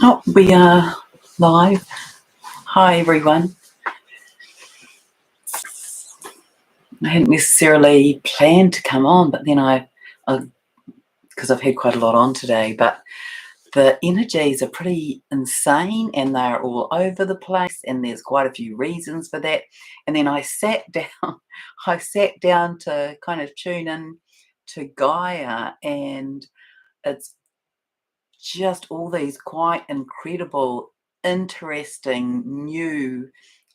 Oh, we are live. Hi, everyone. I hadn't necessarily planned to come on, but then because I've had quite a lot on today, but the energies are pretty insane and they're all over the place, and there's quite a few reasons for that. And then I sat down to kind of tune in to Gaia, and it's just all these quite incredible, interesting new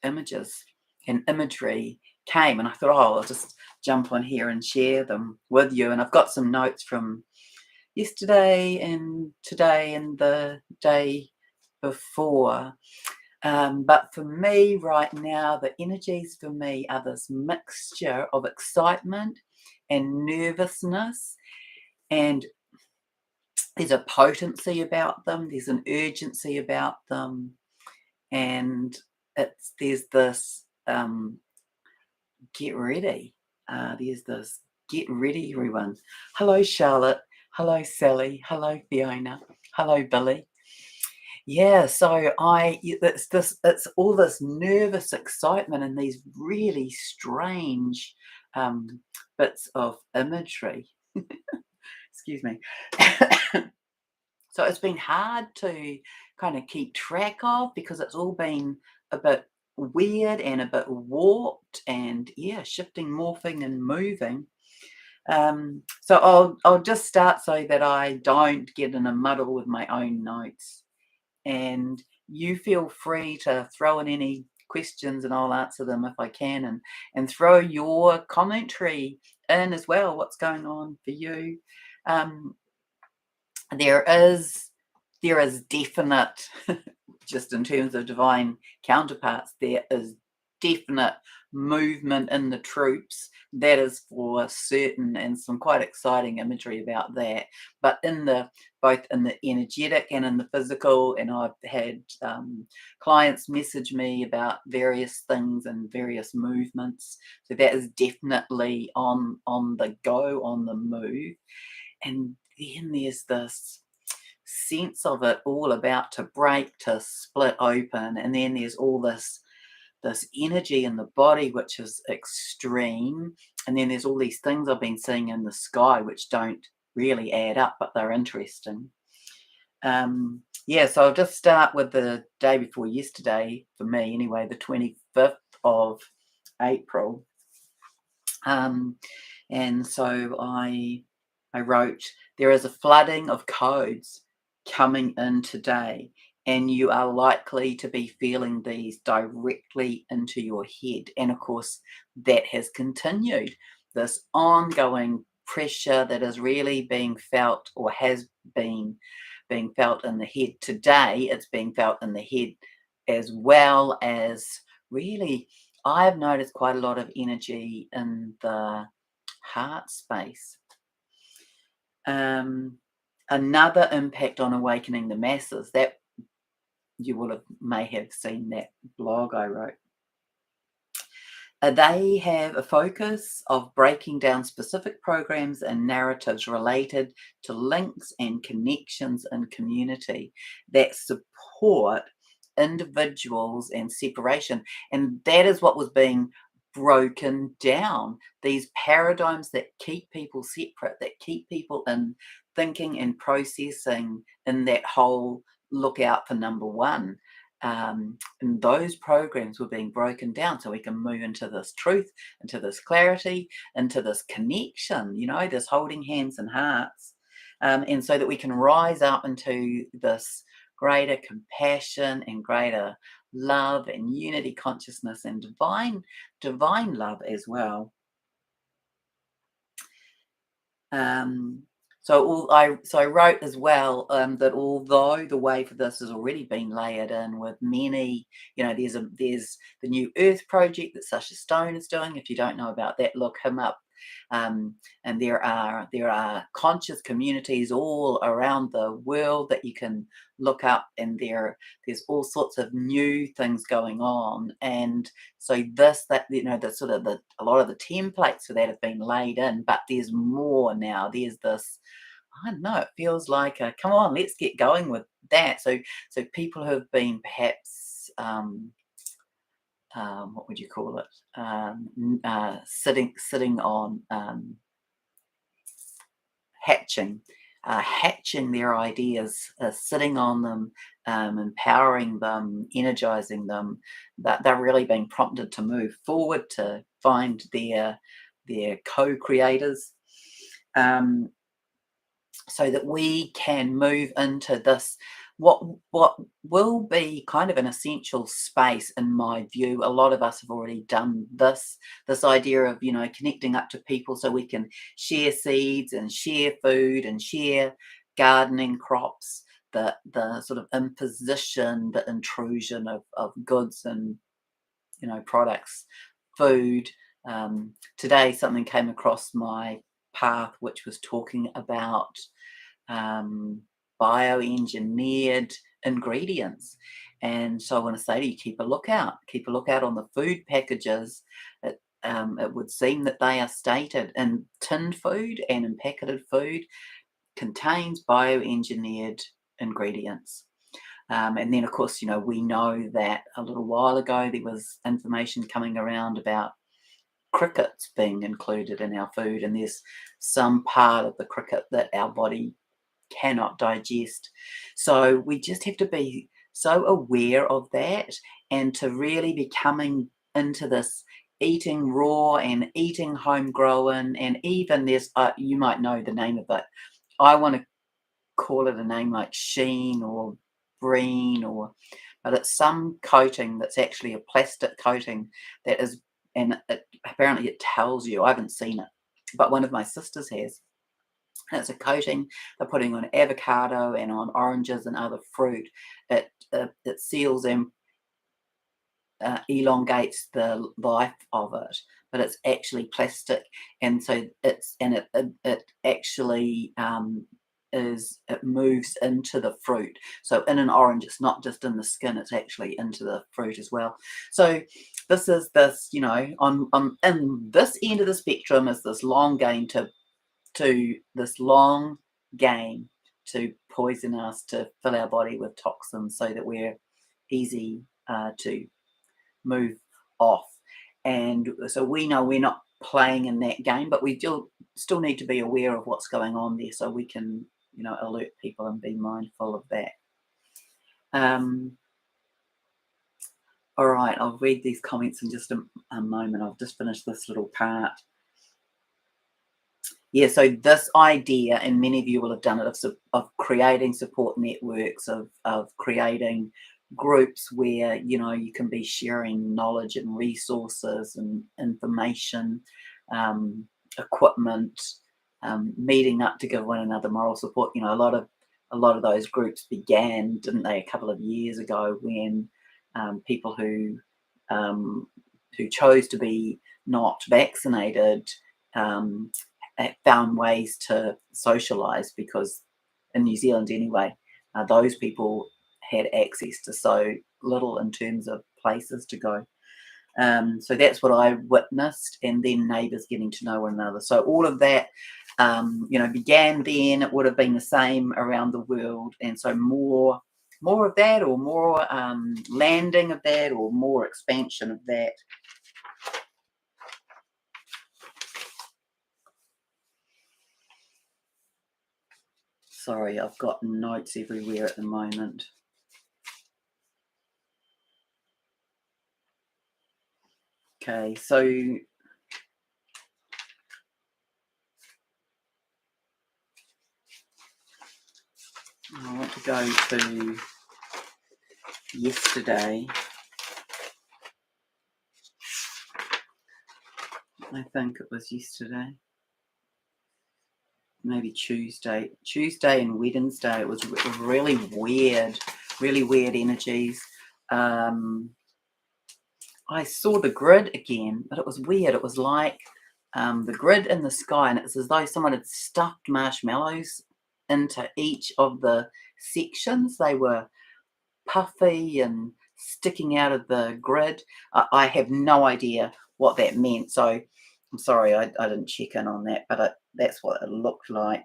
images and imagery came, and I thought, oh, I'll just jump on here and share them with you. And I've got some notes from yesterday and today and the day before. But for me right now, the energies for me are this mixture of excitement and nervousness, and there's a potency about them, there's an urgency about them, and there's this get ready. There's this get ready, everyone. Hello, Charlotte. Hello, Sally. Hello, Fiona. Hello, Billy. Yeah, so it's all this nervous excitement and these really strange bits of imagery. Excuse me. So it's been hard to kind of keep track of because it's all been a bit weird and a bit warped and, yeah, shifting, morphing and moving. So I'll just start so that I don't get in a muddle with my own notes. And you feel free to throw in any questions and I'll answer them if I can, and throw your commentary in as well. What's going on for you? There is definite, just in terms of divine counterparts, there is definite movement in the troops. That is for certain, and some quite exciting imagery about that. But both in the energetic and in the physical, and I've had clients message me about various things and various movements. So that is definitely on the go, on the move. And then there's this sense of it all about to break, to split open, and then there's all this energy in the body which is extreme, and then there's all these things I've been seeing in the sky which don't really add up, but they're interesting. Yeah, so I'll just start with the day before yesterday, for me anyway, the 25th of April. And so I wrote, there is a flooding of codes coming in today, and you are likely to be feeling these directly into your head. And of course, that has continued, this ongoing pressure that is really being felt, or has been being felt in the head. Today, it's being felt in the head, as well as, really, I've noticed quite a lot of energy in the heart space. Another impact on awakening the masses, that you may have seen that blog I wrote. They have a focus of breaking down specific programs and narratives related to links and connections in community that support individuals and separation. And that is what was being broken down, these paradigms that keep people separate, that keep people in thinking and processing in that whole look out for number one. And those programs were being broken down so we can move into this truth, into this clarity, into this connection, this holding hands and hearts, and so that we can rise up into this greater compassion and greater love and unity consciousness and divine love as well. So I wrote as well that although the way for this has already been layered in with many, there's the New Earth project that Sasha Stone is doing. If you don't know about that, look him up. And there are conscious communities all around the world that you can look up, and there's all sorts of new things going on. And so a lot of the templates for that have been laid in, but there's more now. There's this, I don't know, it feels like a, come on, let's get going with that. So people who have been perhaps what would you call it? Sitting on hatching, hatching their ideas, sitting on them, empowering them, energizing them. That they're really being prompted to move forward, to find their co-creators. So that we can move into this, what will be kind of an essential space, in my view. A lot of us have already done this idea of, you know, connecting up to people so we can share seeds and share food and share gardening crops, the sort of imposition, the intrusion of goods and, you know, products, food. Today something came across my path which was talking about bioengineered ingredients. And so I want to say to you, keep a lookout on the food packages. It would seem that they are stated in tinned food and in packeted food contains bioengineered ingredients. And then, of course, you know, we know that a little while ago there was information coming around about crickets being included in our food, and there's some part of the cricket that our body cannot digest. So we just have to be so aware of that, and to really be coming into this eating raw and eating homegrown. And even there's you might know the name of it. I want to call it a name like sheen or breen, or but it's some coating that's actually a plastic coating that is, and apparently it tells you, I haven't seen it, but one of my sisters has. And it's a coating they're putting on avocado and on oranges and other fruit. It seals and elongates the life of it, but it's actually plastic, and so it actually it moves into the fruit. So in an orange, it's not just in the skin; it's actually into the fruit as well. So this is this, you know, on in this end of the spectrum is this long game to this long game to poison us, to fill our body with toxins, so that we're easy to move off. And so we know we're not playing in that game, but we still need to be aware of what's going on there, so we can, you know, alert people and be mindful of that. All right, I'll read these comments in just a moment. I've just finished this little part. Yeah, so this idea, and many of you will have done it, of creating support networks, of creating groups where, you know, you can be sharing knowledge and resources and information, equipment, meeting up to give one another moral support. You know, a lot of those groups began, didn't they, a couple of years ago, when people who chose to be not vaccinated found ways to socialize, because in New Zealand anyway, those people had access to so little in terms of places to go. So that's what I witnessed, and then neighbours getting to know one another. So all of that, you know, began then. It would have been the same around the world, and so more of that, or more landing of that, or more expansion of that. Sorry, I've got notes everywhere at the moment. Okay, so I want to go to yesterday. I think it was yesterday. Maybe Tuesday and Wednesday. It was really weird energies. I saw the grid again, but it was weird. It was like the grid in the sky, and it's as though someone had stuffed marshmallows into each of the sections. They were puffy and sticking out of the grid. I have no idea what that meant, so I'm sorry I didn't check in on that, but that's what it looked like.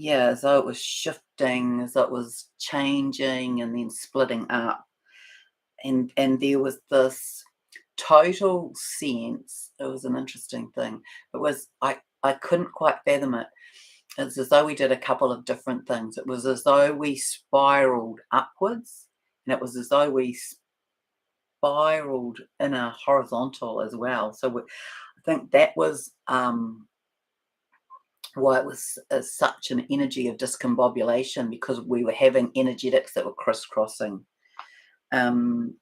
Yeah, as though it was shifting, as though it was changing and then splitting up. And there was this total sense. It was an interesting thing. It was I couldn't quite fathom it. It's as though we did a couple of different things. It was as though we spiraled upwards, and it was as though we spiraled in a horizontal as well. So I think that was why it was such an energy of discombobulation, because we were having energetics that were crisscrossing. And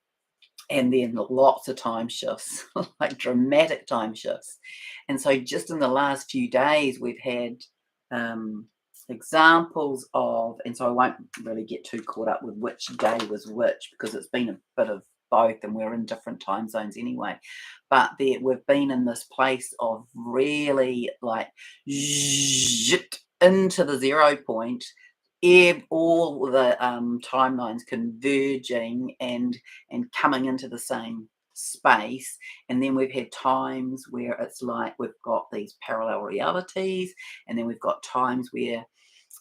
then lots of time shifts, like dramatic time shifts. And so just in the last few days, we've had examples of, and so I won't really get too caught up with which day was which, because it's been a bit of both and we're in different time zones anyway. But we've been in this place of really like into the 0 point, all the timelines converging and coming into the same space. And then we've had times where it's like we've got these parallel realities, and then we've got times where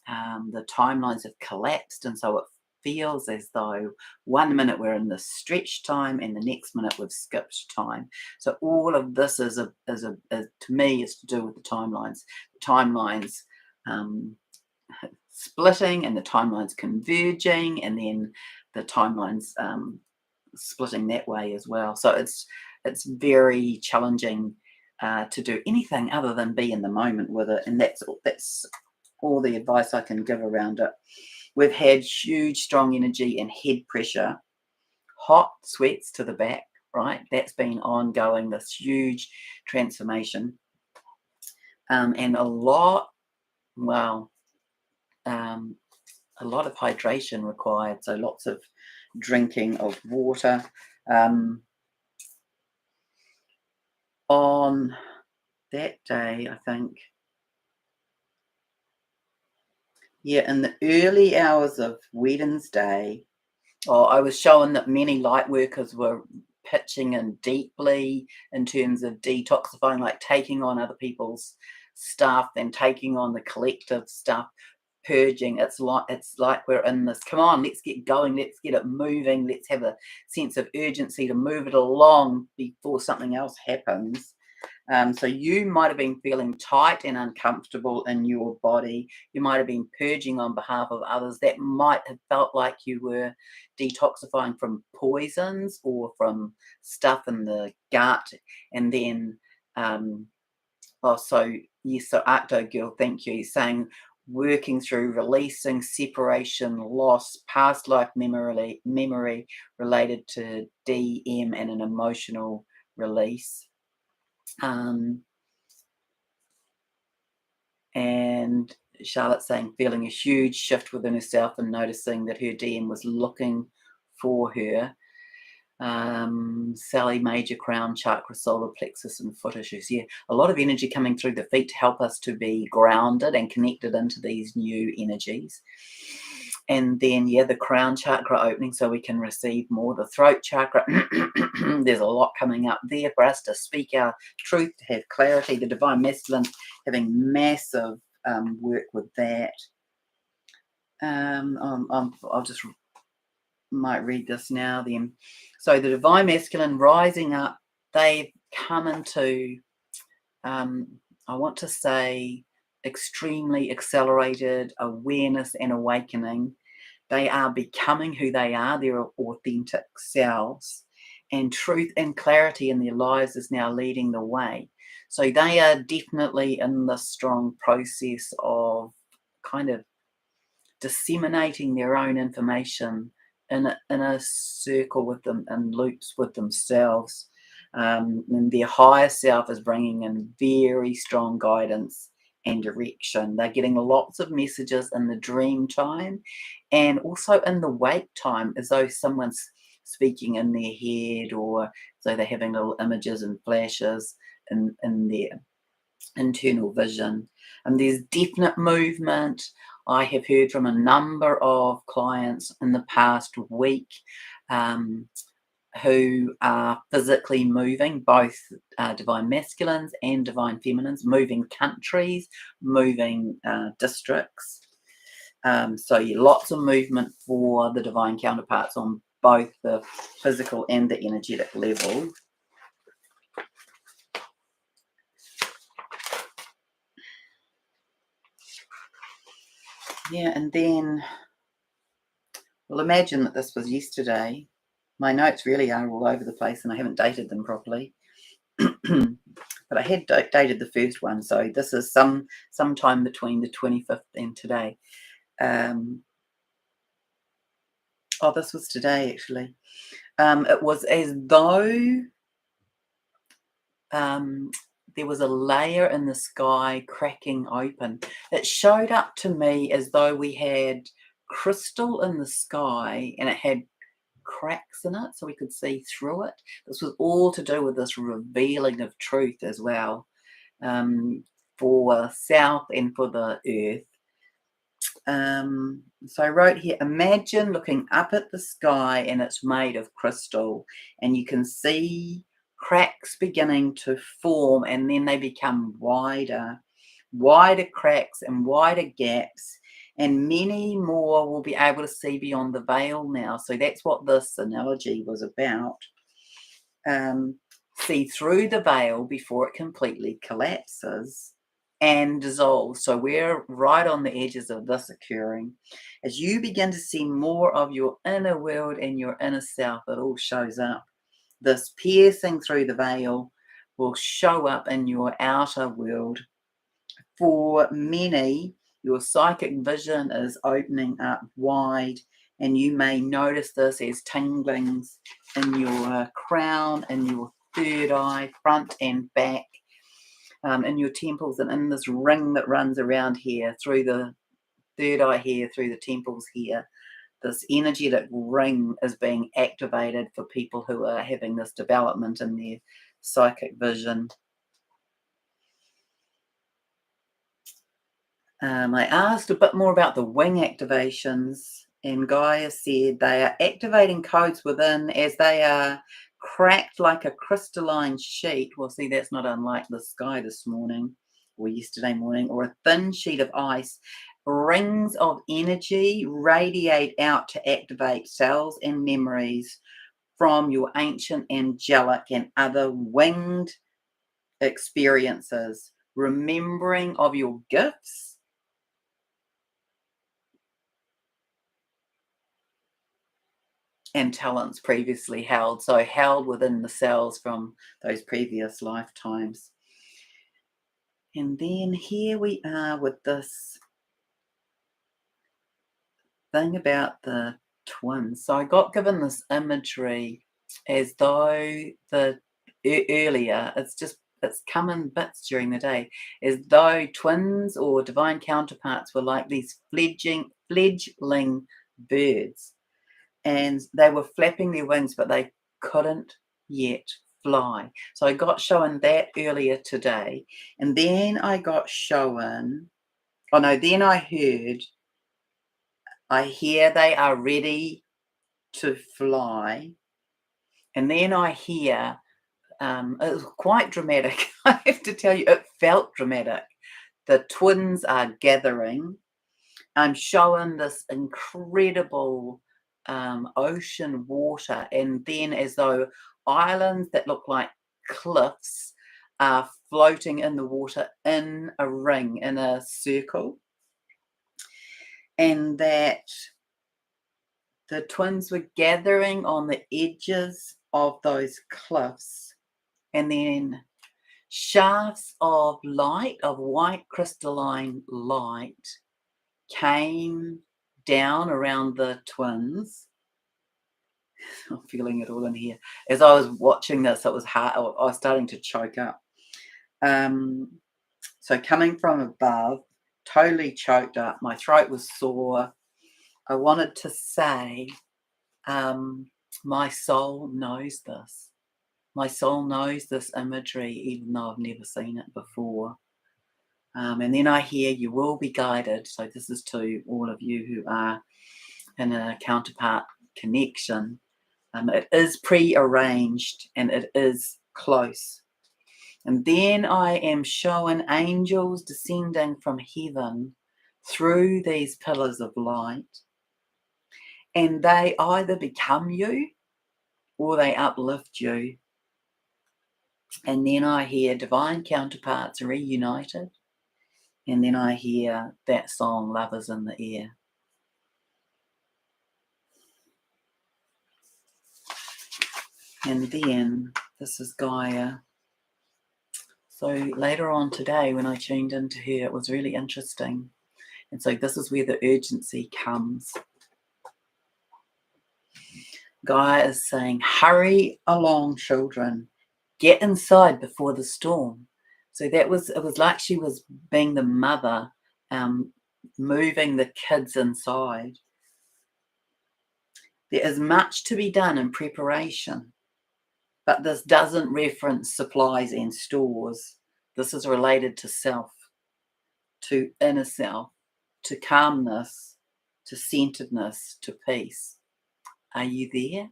the timelines have collapsed, and so it feels as though 1 minute we're in this stretch time and the next minute we've skipped time. So all of this is to me is to do with the timelines. The timelines splitting and the timelines converging, and then the timelines splitting that way as well. So it's very challenging to do anything other than be in the moment with it, and that's all the advice I can give around it. We've had huge strong energy and head pressure, hot sweats to the back, right? That's been ongoing, this huge transformation, and a lot of hydration required, so lots of drinking of water. On that day, I think, in the early hours of Wednesday, I was showing that many light workers were pitching in deeply in terms of detoxifying, like taking on other people's stuff and taking on the collective stuff, purging. It's like we're in this, come on, let's get going, let's get it moving, let's have a sense of urgency to move it along before something else happens. So you might have been feeling tight and uncomfortable in your body. You might have been purging on behalf of others. That might have felt like you were detoxifying from poisons or from stuff in the gut. And then, so Arcto Girl, thank you, saying working through releasing, separation, loss, past life memory related to DM and an emotional release. And Charlotte saying feeling a huge shift within herself and noticing that her DM was looking for her. Sally, major crown chakra, solar plexus and foot issues. Yeah, a lot of energy coming through the feet to help us to be grounded and connected into these new energies. And then, the crown chakra opening so we can receive more. The throat chakra, there's a lot coming up there for us to speak our truth, to have clarity. The divine masculine having massive work with that. I'll just might read this now then. So the divine masculine rising up, they've come into, I want to say, extremely accelerated awareness and awakening. They are becoming who they are, their authentic selves, and truth and clarity in their lives is now leading the way. So they are definitely in the strong process of kind of disseminating their own information in a circle with them, and loops with themselves. And their higher self is bringing in very strong guidance and direction. They're getting lots of messages in the dream time and also in the wake time, as though someone's speaking in their head, or so they're having little images and flashes in their internal vision. And there's definite movement. I have heard from a number of clients in the past week who are physically moving, both divine masculines and divine feminines, moving countries, moving districts. So lots of movement for the divine counterparts on both the physical and the energetic level. Yeah, and then, well, imagine that this was yesterday. My notes really are all over the place and I haven't dated them properly. But I had dated the first one, so this is sometime between the 25th and today. Oh, this was today, actually. It was as though there was a layer in the sky cracking open. It showed up to me as though we had crystal in the sky and it had cracks in it so we could see through it. This was all to do with this revealing of truth as well, for South and for the earth. So I wrote here, imagine looking up at the sky and it's made of crystal and you can see cracks beginning to form and then they become wider cracks and wider gaps, and many more will be able to see beyond the veil now. So that's what this analogy was about. See through the veil before it completely collapses and dissolves. So we're right on the edges of this occurring. As you begin to see more of your inner world and your inner self, it all shows up. This piercing through the veil will show up in your outer world. For many, your psychic vision is opening up wide, and you may notice this as tinglings in your crown, in your third eye, front and back, in your temples, and in this ring that runs around here, through the third eye here, through the temples here. This energetic ring is being activated for people who are having this development in their psychic vision. I asked a bit more about the wing activations, and Gaia said they are activating codes within as they are cracked like a crystalline sheet. Well, see, that's not unlike the sky this morning or yesterday morning, or a thin sheet of ice. Rings of energy radiate out to activate cells and memories from your ancient angelic and other winged experiences, remembering of your gifts and talents previously held, so held within the cells from those previous lifetimes. And then here we are with this thing about the twins. So I got given this imagery as though earlier, it's come in bits during the day, as though twins or divine counterparts were like these fledgling birds. And they were flapping their wings, but they couldn't yet fly. So I got shown that earlier today. And then I got shown, then I hear they are ready to fly. And then I hear, it was quite dramatic. I have to tell you, it felt dramatic. The twins are gathering. I'm showing this incredible ocean water, and then as though islands that look like cliffs are floating in the water in a ring, in a circle, and that the twins were gathering on the edges of those cliffs, and then shafts of light, of white crystalline light, came down around the twins. I'm feeling it all in here. As I was watching this, it was hard. I was starting to choke up. So coming from above, totally choked up. My throat was sore. I wanted to say, my soul knows this. My soul knows this imagery, even though I've never seen it before. And then I hear you will be guided. So this is to all of you who are in a counterpart connection. It is pre-arranged and it is close. And then I am shown angels descending from heaven through these pillars of light. And they either become you or they uplift you. And then I hear Divine Counterparts reunited. And then I hear that song, Love is in the Air. And then, this is Gaia. So later on today, when I tuned into her, it was really interesting. And so this is where the urgency comes. Gaia is saying, hurry along, children. Get inside before the storm. So it was like she was being the mother, moving the kids inside. There is much to be done in preparation, but this doesn't reference supplies and stores. This is related to self, to inner self, to calmness, to centeredness, to peace. Are you there?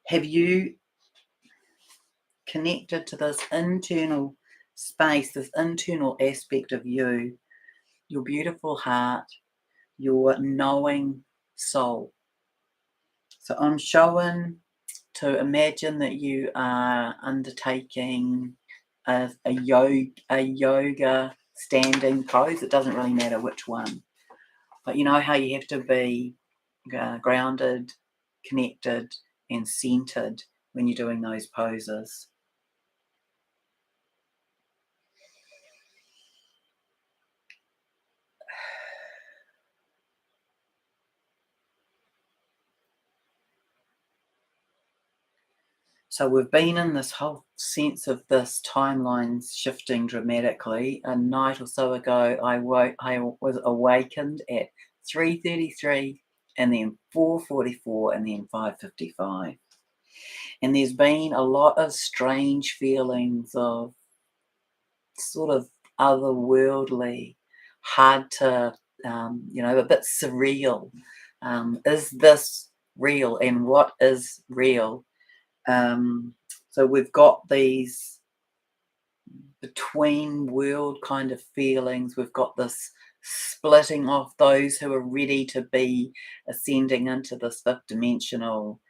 Have you connected to this internal space, this internal aspect of you, your beautiful heart, your knowing soul? So I'm showing to imagine that you are undertaking a yoga standing pose. It doesn't really matter which one. But you know how you have to be grounded, connected, and centered when you're doing those poses. So we've been in this whole sense of this timeline shifting dramatically. A night or so ago, I was awakened at 3:33, and then 4:44, and then 5:55. And there's been a lot of strange feelings of sort of otherworldly, hard to, a bit surreal. Is this real? And what is real? So we've got these between world kind of feelings. We've got this splitting off, those who are ready to be ascending into this fifth dimensional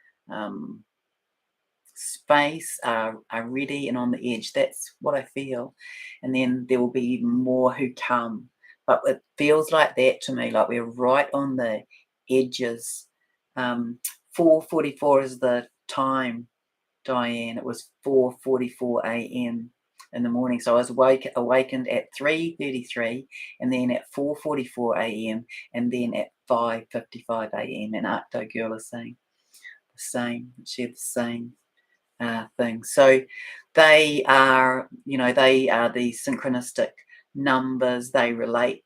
space are ready and on the edge. That's what I feel. And then there will be more who come. But it feels like that to me, like we're right on the edges. 4:44 is the time, Diane. It was 4:44 a.m. in the morning. So I was awakened at 3:33, and then at 4:44 a.m., and then at 5:55 a.m. And Arcto Girl is saying the same. She had the same thing. So they are the synchronistic numbers. They relate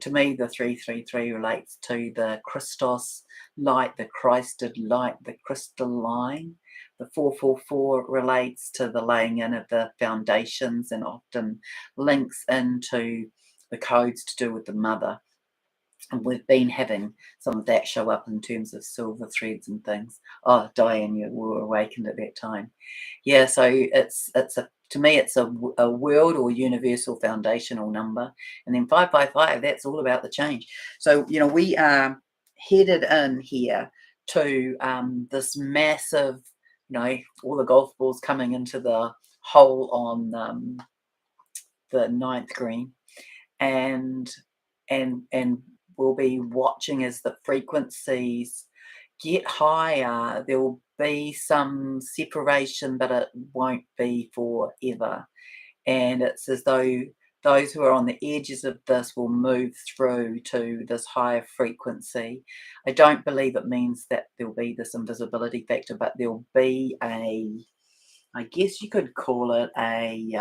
to me. The 333 relates to the Christos light, the Christed light, the crystalline. The 444 relates to the laying in of the foundations and often links into the codes to do with the mother. And we've been having some of that show up in terms of silver threads and things. Oh, Diane, you were awakened at that time. Yeah, so to me it's a world or universal foundational number. And then 555, that's all about the change. So, we are headed in here to this massive, all the golf balls coming into the hole on the ninth green, and we'll be watching as the frequencies get higher. There will be some separation, but it won't be forever. And it's as though those who are on the edges of this will move through to this higher frequency. I don't believe it means that there'll be this invisibility factor, but there'll be I guess you could call it a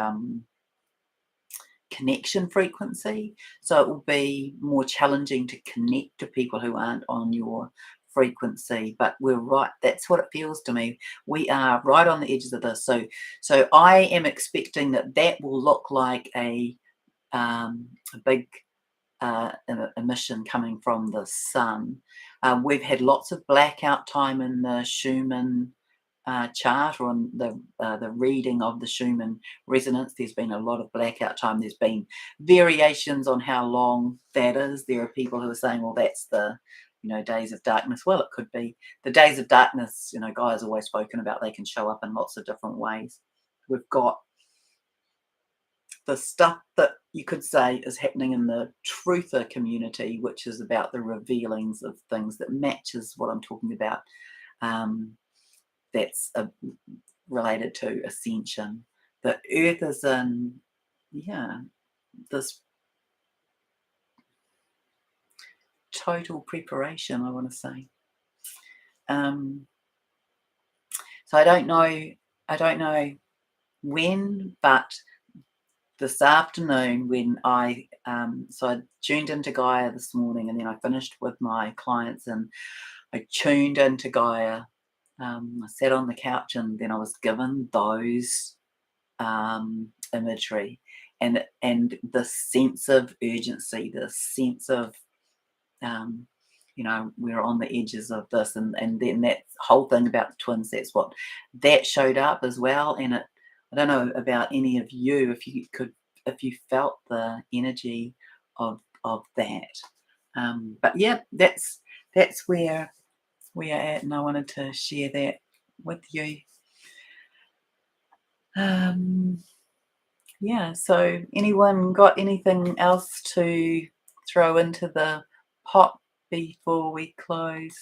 connection frequency. So it will be more challenging to connect to people who aren't on your frequency, but we're right. That's what it feels to me. We are right on the edges of this. So I am expecting that will look like a big emission coming from the sun. We've had lots of blackout time in the Schumann chart, or on the reading of the Schumann resonance. There's been a lot of blackout time. There's been variations on how long that is. There are people who are saying, well, that's the days of darkness. Well, it could be the days of darkness. Gaia's always spoken about, they can show up in lots of different ways. We've got the stuff that you could say is happening in the truther community, which is about the revealings of things that matches what I'm talking about. That's related to ascension. The earth is in, this total preparation, I want to say. So I don't know when, but this afternoon when I tuned into Gaia this morning, and then I finished with my clients and I tuned into Gaia. I sat on the couch and then I was given those imagery and the sense of urgency, the sense of we're on the edges of this, and then that whole thing about the twins, that's what that showed up as well. And I don't know about any of you, if you felt the energy of that. But yeah, that's where we are at, and I wanted to share that with you. So anyone got anything else to throw into the pot before we close?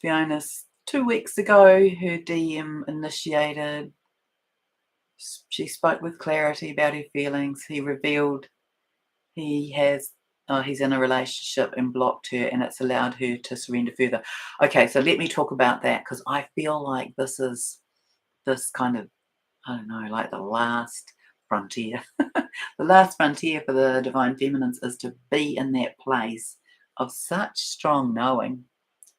Fiona's 2 weeks ago, her DM initiated. She spoke with clarity about her feelings. He revealed he's in a relationship and blocked her, and it's allowed her to surrender further. Okay, so let me talk about that, because I feel like this is this kind of, I don't know, like the last frontier. The last frontier for the divine feminines is to be in that place of such strong knowing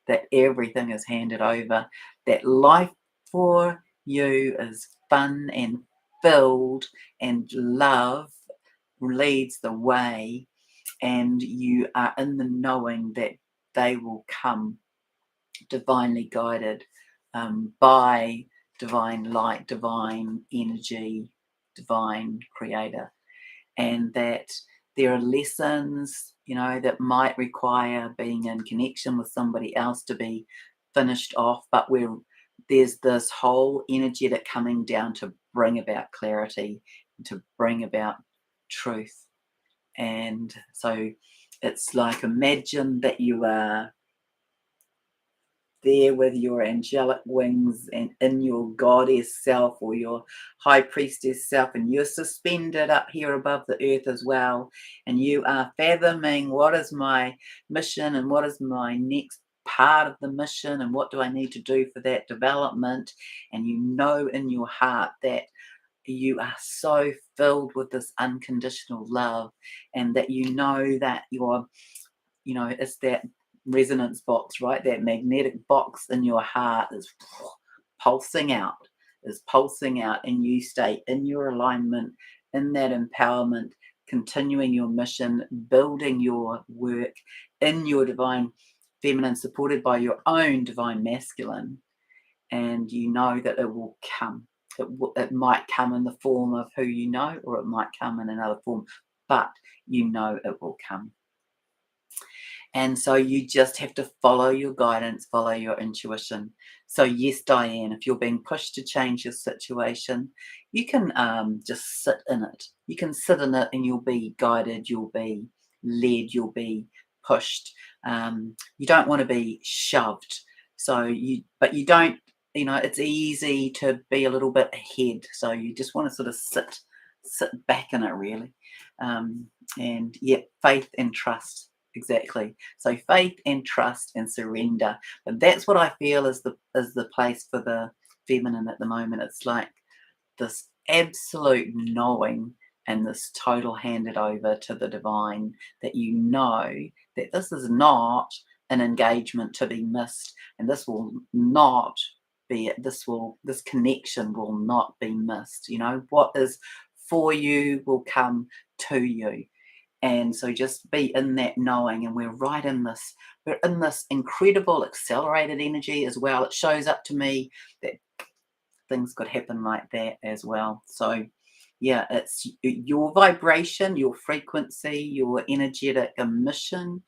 that everything is handed over, that life for you is fun and filled, and love leads the way, and you are in the knowing that they will come divinely guided by divine light, divine energy, divine creator, and that there are lessons, that might require being in connection with somebody else to be finished off, but there's this whole energetic coming down to bring about clarity, to bring about truth. And so it's like, imagine that you are there with your angelic wings and in your goddess self, or your high priestess self, and you're suspended up here above the earth as well, and you are fathoming, what is my mission and what is my next part of the mission, and what do I need to do for that development. And you know in your heart that you are so filled with this unconditional love, and that that you're, it's that resonance box, right? That magnetic box in your heart is pulsing out, and you stay in your alignment, in that empowerment, continuing your mission, building your work in your divine feminine, supported by your own divine masculine. And you know that it will come. It might come in the form of who you know, or it might come in another form, but it will come. And so you just have to follow your guidance, follow your intuition. So yes, Diane, if you're being pushed to change your situation, you can just sit in it. You can sit in it, and you'll be guided, you'll be led, you'll be pushed. You don't want to be shoved. But you don't, it's easy to be a little bit ahead. So you just want to sort of sit back in it, really. And yeah, faith and trust. Exactly. So faith and trust and surrender. And that's what I feel is the place for the feminine at the moment. It's like this absolute knowing and this total handed over to the divine, that that this is not an engagement to be missed, and this will not be it. This connection will not be missed. You know, what is for you will come to you. And so just be in that knowing, and we're in this incredible accelerated energy as well. It shows up to me that things could happen like that as well. So yeah, it's your vibration, your frequency, your energetic emission.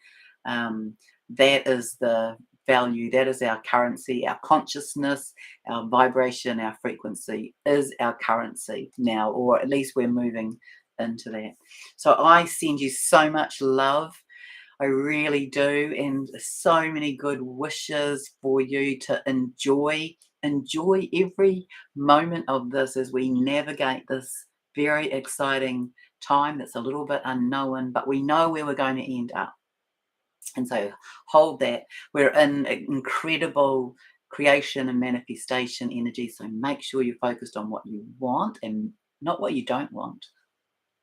That is the value, that is our currency, our consciousness, our vibration, our frequency is our currency now, or at least we're moving into that. So I send you so much love. I really do, and so many good wishes for you to enjoy every moment of this as we navigate this very exciting time that's a little bit unknown, but we know where we're going to end up. And so hold that. We're in incredible creation and manifestation energy, so make sure you're focused on what you want and not what you don't want.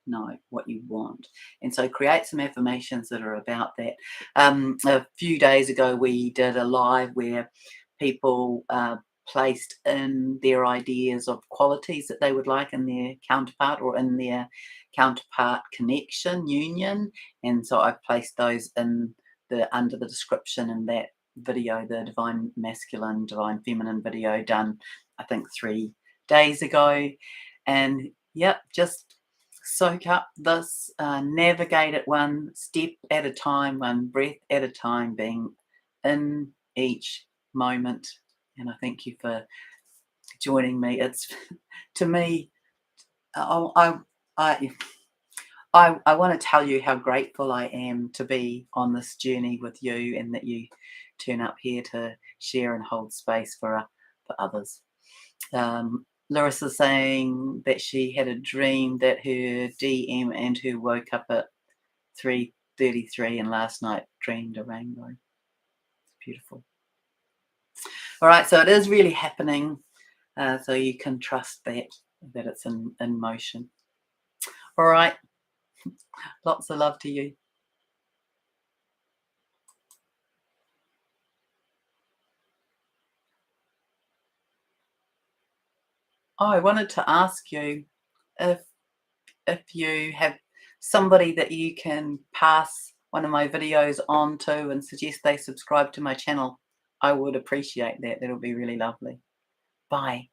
No, what you want. And so create some affirmations that are about that. A few days ago, we did a live where people placed in their ideas of qualities that they would like in their counterpart or in their counterpart connection, union. And so I've placed those in under the description in that video, the Divine Masculine, Divine Feminine video done, I think 3 days ago. And yep, just soak up this, navigate it one step at a time, one breath at a time, being in each moment. And I thank you for joining me. It's to me, I want to tell you how grateful I am to be on this journey with you, and that you turn up here to share and hold space for others. Larissa's saying that she had a dream that her DM and her woke up at 3:33 and last night dreamed a rainbow. It's beautiful. All right, so it is really happening. So you can trust that it's in motion. All right. Lots of love to you. Oh, I wanted to ask you if you have somebody that you can pass one of my videos on to and suggest they subscribe to my channel. I would appreciate that. That'll be really lovely. Bye.